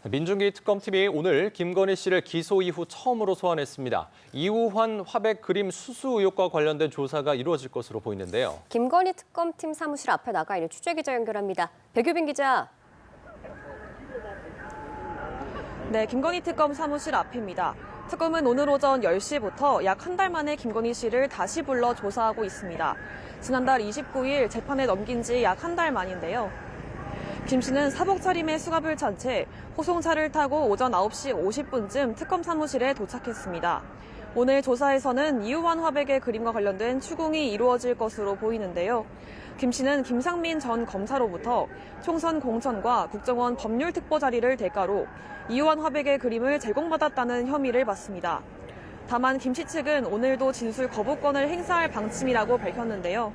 민중기 특검팀이 오늘 김건희 씨를 기소 이후 처음으로 소환했습니다. 이우환 화백 그림 수수 의혹과 관련된 조사가 이루어질 것으로 보이는데요. 김건희 특검팀 사무실 앞에 나가 있는 취재기자 연결합니다. 백유빈 기자. 네, 김건희 특검 사무실 앞입니다. 특검은 오늘 오전 10시부터 약 한 달 만에 김건희 씨를 다시 불러 조사하고 있습니다. 지난달 29일 재판에 넘긴 지 약 한 달 만인데요. 김 씨는 사복 차림의 수갑을 찬 채 호송차를 타고 오전 9시 50분쯤 특검 사무실에 도착했습니다. 오늘 조사에서는 이우환 화백의 그림과 관련된 추궁이 이루어질 것으로 보이는데요. 김 씨는 김상민 전 검사로부터 총선 공천과 국정원 법률특보 자리를 대가로 이우환 화백의 그림을 제공받았다는 혐의를 받습니다. 다만 김 씨 측은 오늘도 진술 거부권을 행사할 방침이라고 밝혔는데요.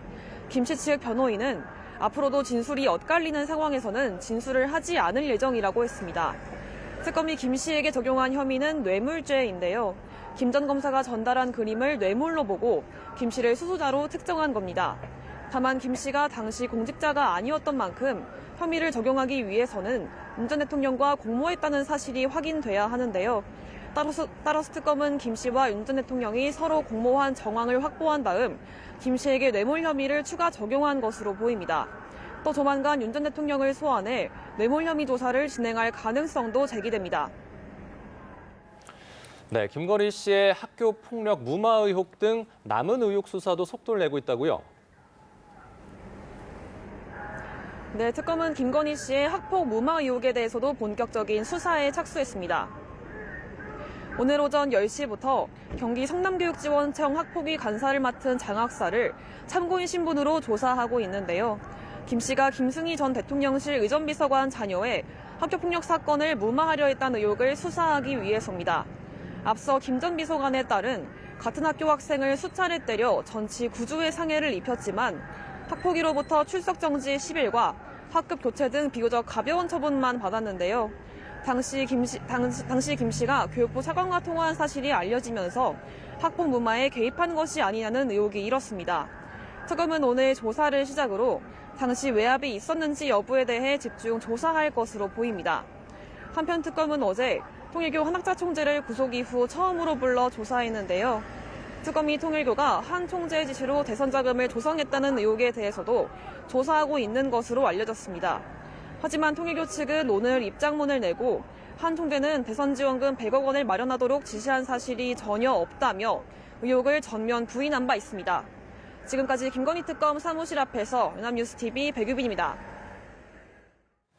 김 씨 측 변호인은 앞으로도 진술이 엇갈리는 상황에서는 진술을 하지 않을 예정이라고 했습니다. 특검이 김 씨에게 적용한 혐의는 뇌물죄인데요. 김 전 검사가 전달한 그림을 뇌물로 보고 김 씨를 수수자로 특정한 겁니다. 다만 김 씨가 당시 공직자가 아니었던 만큼 혐의를 적용하기 위해서는 윤 전 대통령과 공모했다는 사실이 확인돼야 하는데요. 따라서 특검은 김 씨와 윤 전 대통령이 서로 공모한 정황을 확보한 다음 김 씨에게 뇌물 혐의를 추가 적용한 것으로 보입니다. 또 조만간 윤 전 대통령을 소환해 뇌물 혐의 조사를 진행할 가능성도 제기됩니다. 네, 김건희 씨의 학교 폭력 무마 의혹 등 남은 의혹 수사도 속도를 내고 있다고요? 네, 특검은 김건희 씨의 학폭 무마 의혹에 대해서도 본격적인 수사에 착수했습니다. 오늘 오전 10시부터 경기 성남교육지원청 학폭위 간사를 맡은 장학사를 참고인 신분으로 조사하고 있는데요. 김 씨가 김승희 전 대통령실 의전비서관 자녀의 학교폭력 사건을 무마하려 했다는 의혹을 수사하기 위해서입니다. 앞서 김 전 비서관에 따른 같은 학교 학생을 수차례 때려 전치 9주의 상해를 입혔지만 학폭위로부터 출석 정지 10일과 학급 교체 등 비교적 가벼운 처분만 받았는데요. 당시 김 씨가 교육부 차관과 통화한 사실이 알려지면서 학폭 무마에 개입한 것이 아니냐는 의혹이 일었습니다. 특검은 오늘 조사를 시작으로 당시 외압이 있었는지 여부에 대해 집중 조사할 것으로 보입니다. 한편 특검은 어제 통일교 한학자 총재를 구속 이후 처음으로 불러 조사했는데요. 특검이 통일교가 한 총재의 지시로 대선 자금을 조성했다는 의혹에 대해서도 조사하고 있는 것으로 알려졌습니다. 하지만 통일교 측은 오늘 입장문을 내고 한 총재는 대선 지원금 100억 원을 마련하도록 지시한 사실이 전혀 없다며 의혹을 전면 부인한 바 있습니다. 지금까지 김건희 특검 사무실 앞에서 연합뉴스TV 백유빈입니다.